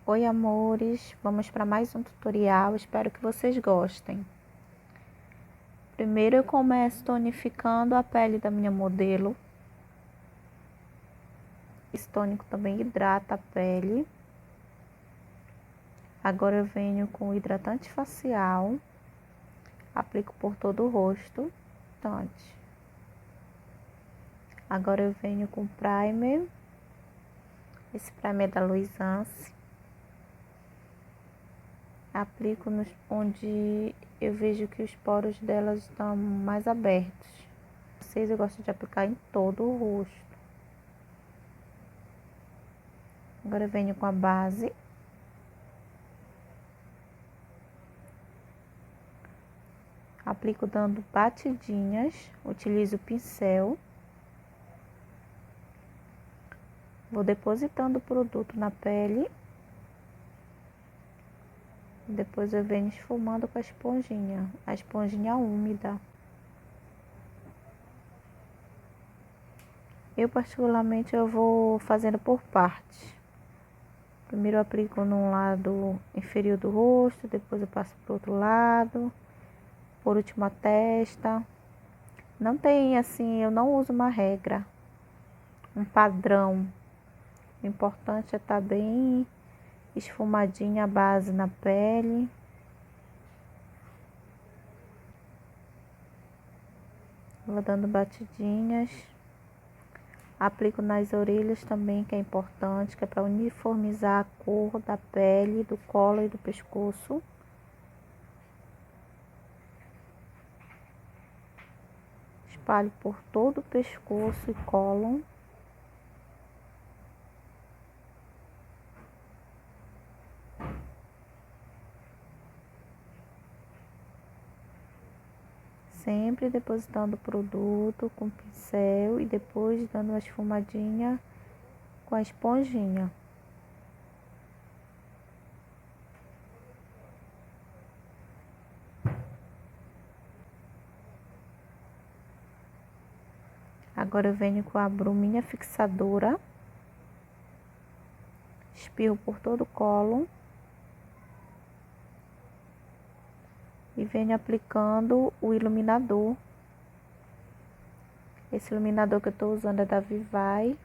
Oi, amores, vamos para mais um tutorial, espero que vocês gostem. Primeiro eu começo tonificando a pele da minha modelo. Esse tônico também hidrata a pele. Agora eu venho com o hidratante facial, aplico por todo o rosto, bastante. Agora eu venho com primer, esse primer é da Luisance. Aplico onde eu vejo que os poros delas estão mais abertos. Eu gosto de aplicar em todo o rosto. Agora eu venho com a base. Aplico dando batidinhas, utilizo o pincel. Vou depositando o produto na pele. Depois eu venho esfumando com a esponjinha úmida. Eu particularmente eu vou fazendo por partes. Primeiro eu aplico no lado inferior do rosto, depois eu passo para o outro lado, por último a testa. Não tem assim, eu não uso uma regra, um padrão. O importante é estar bem esfumadinha a base na pele. Vou dando batidinhas. Aplico nas orelhas também, que é importante, que é para uniformizar a cor da pele, do colo e do pescoço. Espalho por todo o pescoço e colo. Sempre depositando o produto com o pincel e depois dando uma esfumadinha com a esponjinha. Agora eu venho com a bruminha fixadora, espirro por todo o colo e venho aplicando o iluminador. Esse iluminador que eu estou usando é da Vivai.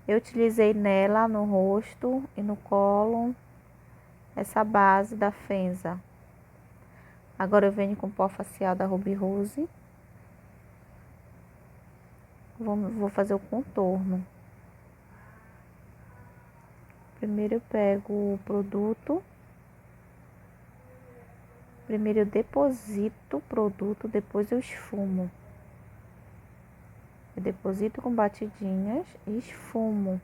Eu utilizei nela no rosto e no colo essa base da Fenza. Agora eu venho com o pó facial da Ruby Rose. Vou fazer o contorno. Primeiro eu pego o produto. Primeiro eu deposito o produto, depois eu esfumo. Eu deposito com batidinhas e esfumo.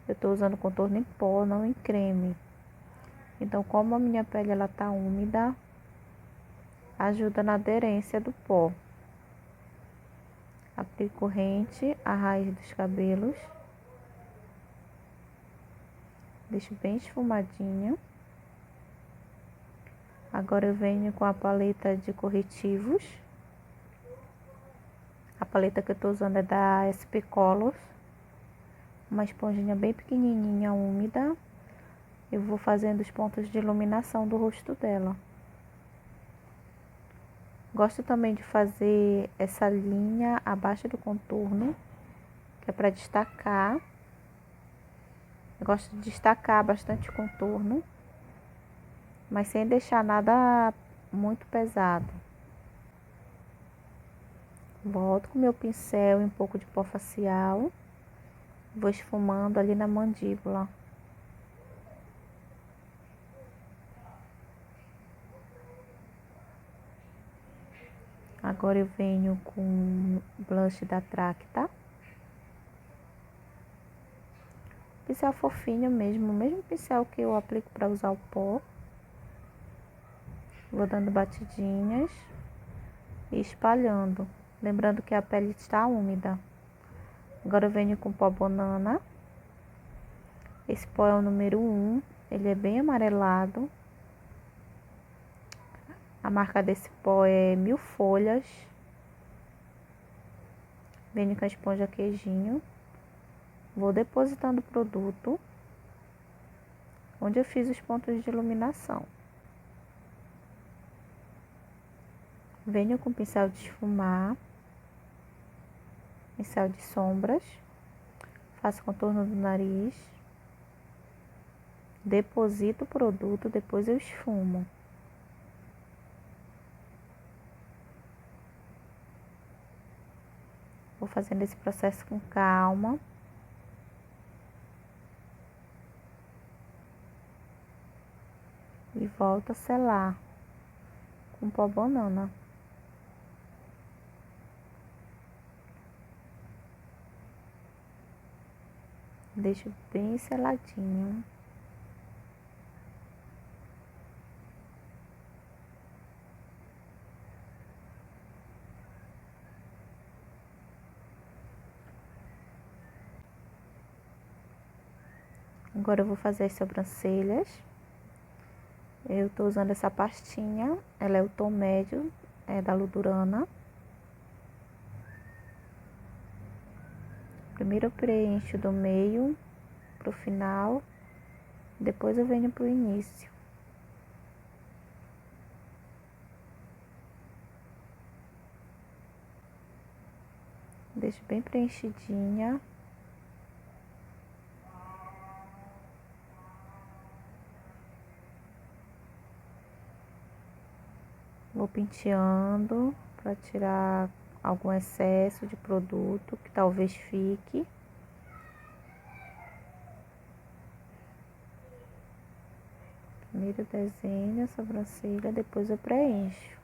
Eu estou usando contorno em pó, não em creme. Então, como a minha pele ela tá úmida, ajuda na aderência do pó. Aplico rente à raiz dos cabelos. Deixo bem esfumadinho. Agora eu venho com a paleta de corretivos. A paleta que eu tô usando é da SP Colors. Uma esponjinha bem pequenininha, úmida. Eu vou fazendo os pontos de iluminação do rosto dela. Gosto também de fazer essa linha abaixo do contorno, que é para destacar. Eu gosto de destacar bastante o contorno, mas sem deixar nada muito pesado. Volto com meu pincel e um pouco de pó facial. Vou esfumando ali na mandíbula. Agora eu venho com blush da Tracta. Pincel fofinho mesmo, o mesmo pincel que eu aplico para usar o pó. Vou dando batidinhas e espalhando. Lembrando que a pele está úmida. Agora eu venho com pó banana. Esse pó é o número 1, ele é bem amarelado. A marca desse pó é Mil Folhas. Venho com a esponja queijinho. Vou depositando o produto onde eu fiz os pontos de iluminação. Venho com o pincel de esfumar, pincel de sombras, faço contorno do nariz, deposito o produto, depois eu esfumo. Vou fazendo esse processo com calma. E volto a selar com pó banana. Deixo bem seladinho. Agora eu vou fazer as sobrancelhas. Eu tô usando essa pastinha, ela é o tom médio, é da Ludurana. Primeiro eu preencho do meio pro final, depois eu venho pro início. Deixo bem preenchidinha. Vou penteando para tirar algum excesso de produto que talvez fique. Primeiro desenho a sobrancelha, depois eu preencho.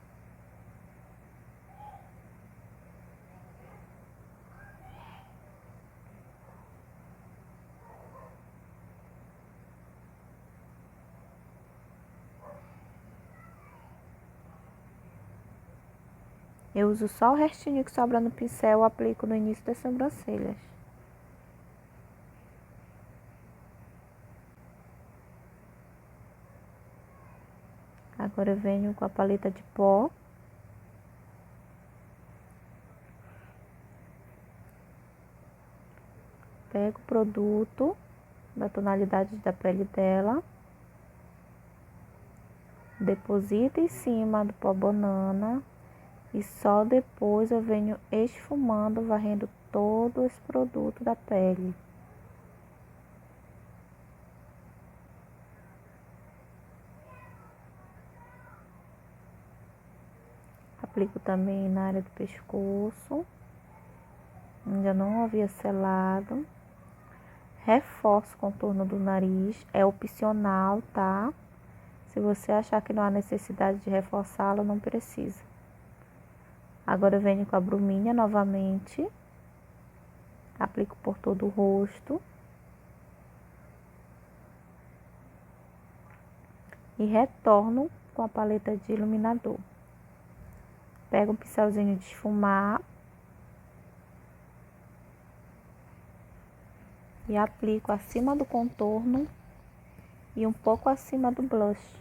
Eu uso só o restinho que sobra no pincel, eu aplico no início das sobrancelhas. Agora eu venho com a paleta de pó. Pego o produto da tonalidade da pele dela. Deposito em cima do pó banana. E só depois eu venho esfumando, varrendo todo esse produto da pele. Aplico também na área do pescoço. Ainda não havia selado. Reforço o contorno do nariz. É opcional, tá? Se você achar que não há necessidade de reforçá-lo, não precisa. Agora eu venho com a bruminha novamente. Aplico por todo o rosto. E retorno com a paleta de iluminador. Pego um pincelzinho de esfumar. E aplico acima do contorno e um pouco acima do blush.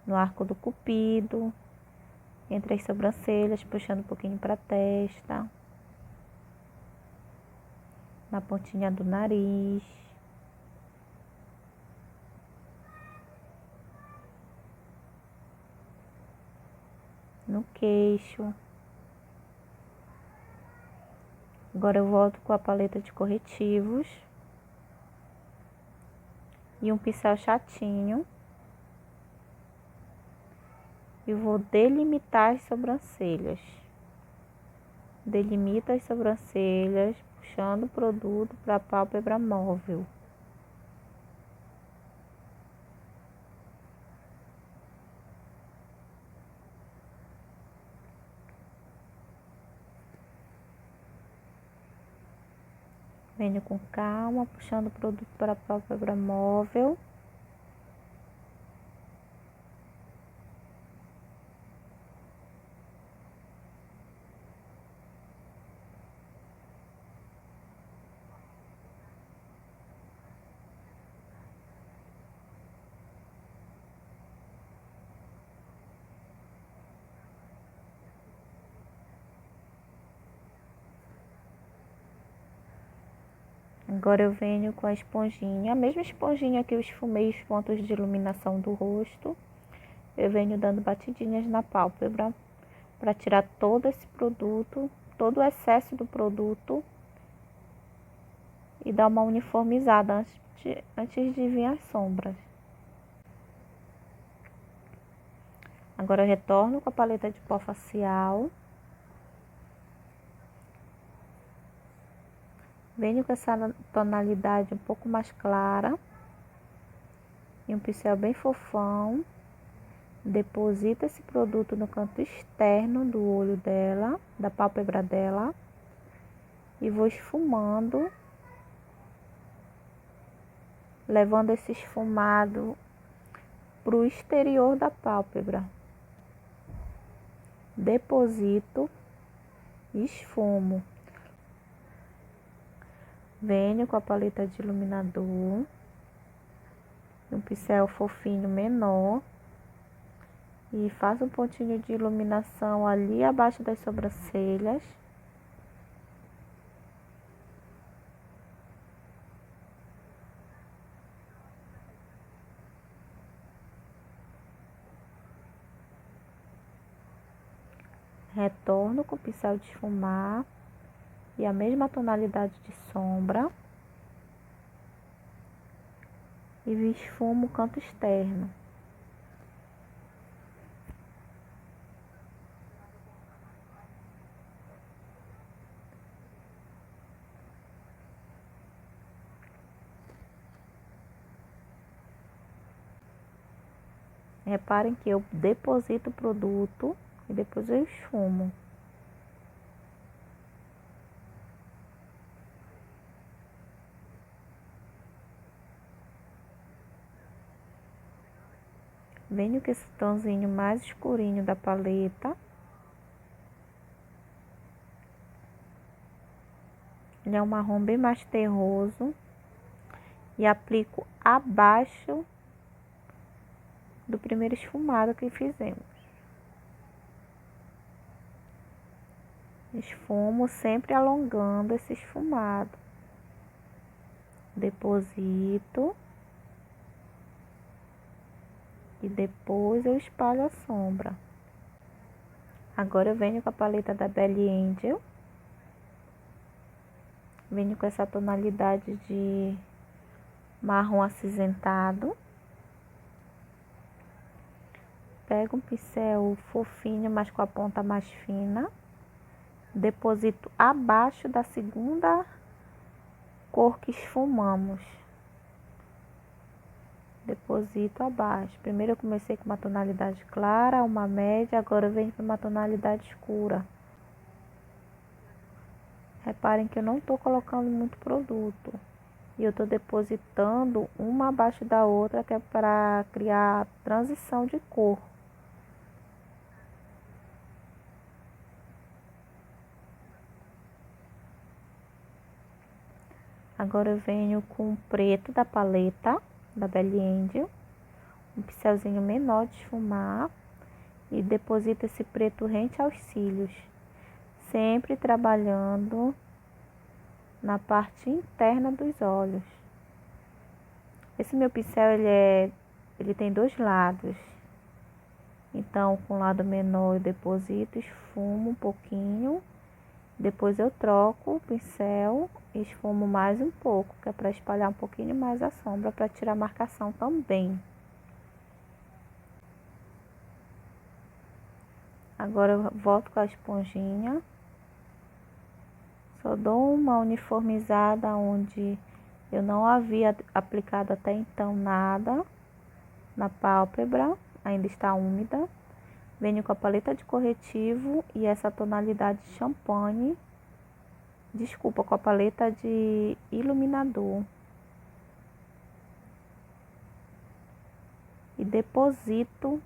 No arco do cupido, entre as sobrancelhas, puxando um pouquinho para a testa. Na pontinha do nariz. No queixo. Agora eu volto com a paleta de corretivos. E um pincel chatinho. E vou delimitar as sobrancelhas. Delimito as sobrancelhas, puxando o produto para a pálpebra móvel. Venho com calma, puxando o produto para a pálpebra móvel. Agora eu venho com a esponjinha, a mesma esponjinha que eu esfumei os pontos de iluminação do rosto. Eu venho dando batidinhas na pálpebra para tirar todo esse produto, todo o excesso do produto e dar uma uniformizada antes de vir as sombras. Agora eu retorno com a paleta de pó facial. Venho com essa tonalidade um pouco mais clara e um pincel bem fofão. Deposito esse produto no canto externo do olho dela, da pálpebra dela, e vou esfumando, levando esse esfumado para o exterior da pálpebra. Deposito e esfumo. Venho com a paleta de iluminador, um pincel fofinho menor, e faço um pontinho de iluminação ali abaixo das sobrancelhas. Retorno com o pincel de esfumar e a mesma tonalidade de sombra. E esfumo o canto externo. Reparem que eu deposito o produto e depois eu esfumo. Venho com esse tomzinho mais escurinho da paleta. Ele é um marrom bem mais terroso. E aplico abaixo do primeiro esfumado que fizemos. Esfumo sempre alongando esse esfumado. Deposito. E depois eu espalho a sombra. Agora eu venho com a paleta da Belly Angel. Venho com essa tonalidade de marrom acinzentado. Pego um pincel fofinho, mas com a ponta mais fina. Deposito abaixo da segunda cor que esfumamos. Deposito abaixo. Primeiro eu comecei com uma tonalidade clara, uma média, agora eu venho para uma tonalidade escura. Reparem que eu não estou colocando muito produto. E eu estou depositando uma abaixo da outra, que é para criar transição de cor. Agora eu venho com o preto da paleta da Belly Angel, um pincelzinho menor de esfumar, e deposito esse preto rente aos cílios, sempre trabalhando na parte interna dos olhos. Esse meu pincel ele tem dois lados, então com o lado menor eu deposito, esfumo um pouquinho, depois eu troco o pincel e esfumo mais um pouco, que é para espalhar um pouquinho mais a sombra, para tirar a marcação também. Agora eu volto com a esponjinha. Só dou uma uniformizada onde eu não havia aplicado até então nada na pálpebra, ainda está úmida. Venho com a paleta de corretivo e essa tonalidade champanhe. Desculpa, com a paleta de iluminador. E deposito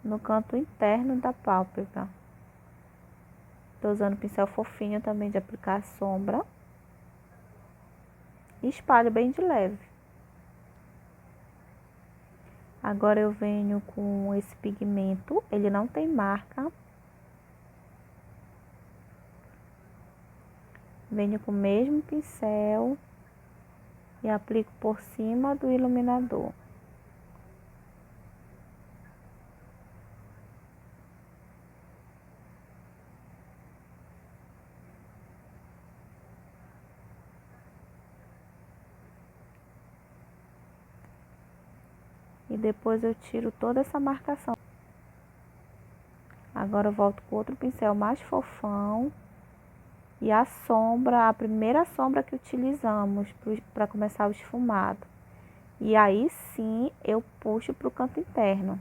no canto interno da pálpebra. Estou usando pincel fofinho também de aplicar sombra. E espalho bem de leve. Agora eu venho com esse pigmento, ele não tem marca. Venho com o mesmo pincel e aplico por cima do iluminador. E depois eu tiro toda essa marcação. Agora eu volto com outro pincel mais fofão e a sombra, a primeira sombra que utilizamos para começar o esfumado. E aí sim eu puxo para o canto interno.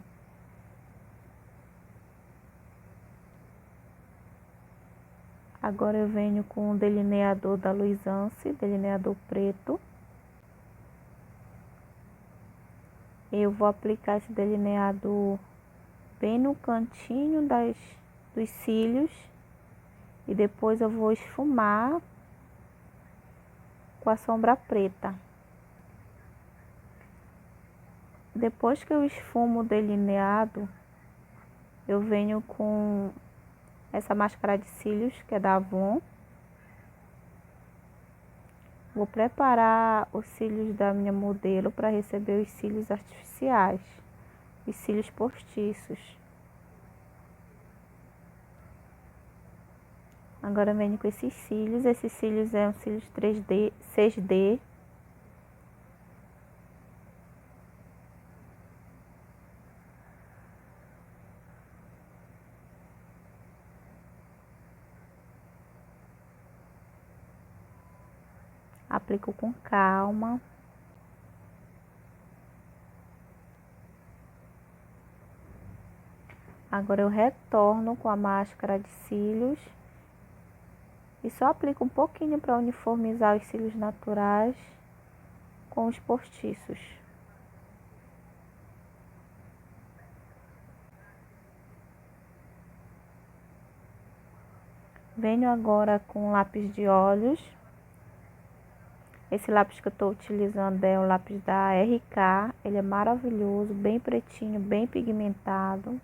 Agora eu venho com o delineador da Luisance, delineador preto. Eu vou aplicar esse delineador bem no cantinho dos cílios e depois eu vou esfumar com a sombra preta. Depois que eu esfumo o delineado, eu venho com essa máscara de cílios que é da Avon. Vou preparar os cílios da minha modelo para receber os cílios artificiais, os cílios postiços. Agora eu venho com esses cílios é um cílios 3D, 6D. Aplico com calma. Agora eu retorno com a máscara de cílios e só aplico um pouquinho para uniformizar os cílios naturais com os postiços. Venho agora com lápis de olhos. Esse lápis que eu estou utilizando é o lápis da RK. Ele é maravilhoso, bem pretinho, bem pigmentado.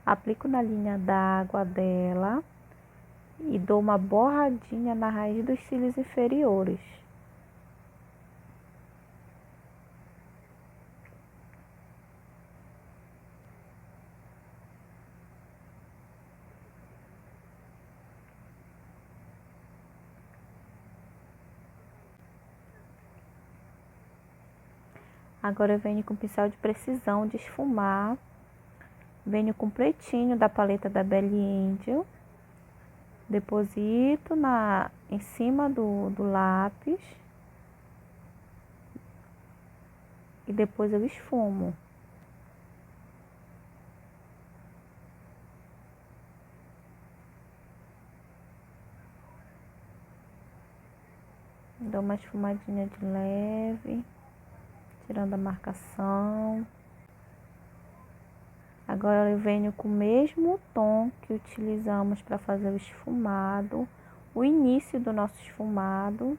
Aplico na linha d'água dela e dou uma borradinha na raiz dos cílios inferiores. Agora eu venho com pincel de precisão de esfumar. Venho com pretinho da paleta da Belly Angel. Deposito em cima do lápis. E depois eu esfumo. Dou uma esfumadinha de leve, tirando a marcação. Agora eu venho com o mesmo tom que utilizamos para fazer o esfumado, o início do nosso esfumado,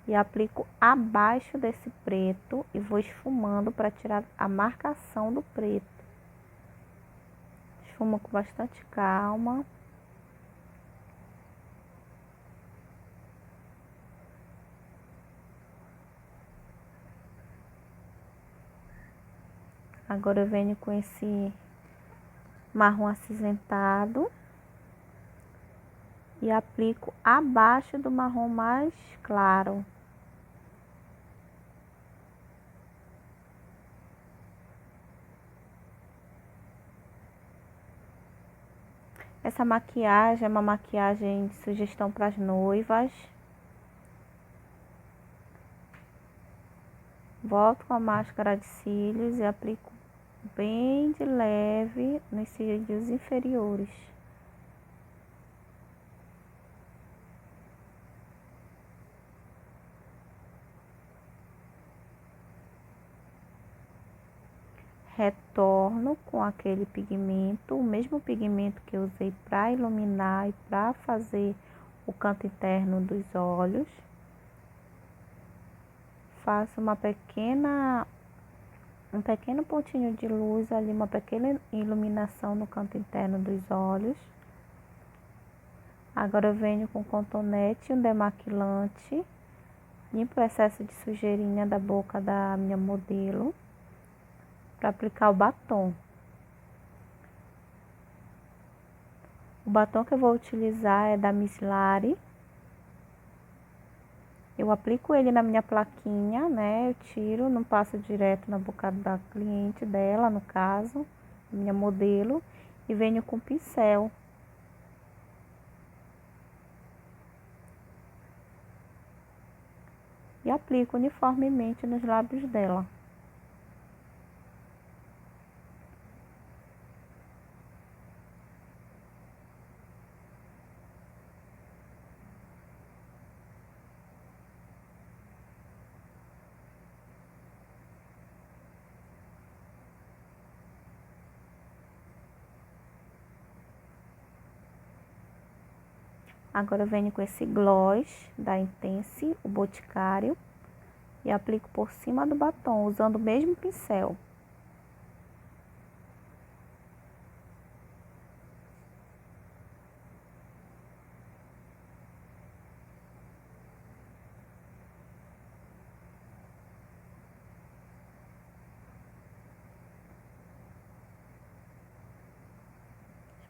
e aplico abaixo desse preto e vou esfumando para tirar a marcação do preto. Esfumo com bastante calma. Agora eu venho com esse marrom acinzentado e aplico abaixo do marrom mais claro. Essa maquiagem é uma maquiagem de sugestão para as noivas. Volto com a máscara de cílios e aplico bem de leve nos cílios inferiores. Retorno com aquele pigmento, o mesmo pigmento que eu usei para iluminar e para fazer o canto interno dos olhos. Faço um pequeno pontinho de luz ali, uma pequena iluminação no canto interno dos olhos. Agora eu venho com cotonete e um demaquilante. Limpo o excesso de sujeirinha da boca da minha modelo para aplicar o batom. O batom que eu vou utilizar é da Miss Lari. Eu aplico ele na minha plaquinha, né? Eu tiro, não passo direto na boca da cliente dela, no caso, minha modelo, e venho com pincel. E aplico uniformemente nos lábios dela. Agora eu venho com esse gloss da Intense, o Boticário, e aplico por cima do batom, usando o mesmo pincel.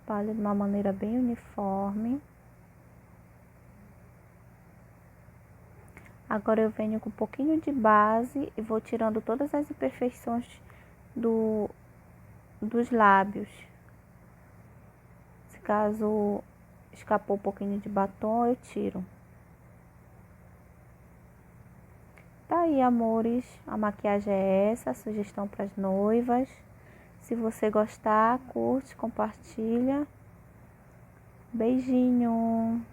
Espalho de uma maneira bem uniforme. Agora eu venho com um pouquinho de base e vou tirando todas as imperfeições dos lábios. Se caso escapou um pouquinho de batom, eu tiro. Tá aí, amores, a maquiagem é essa, a sugestão para as noivas. Se você gostar, curte, compartilha. Beijinho!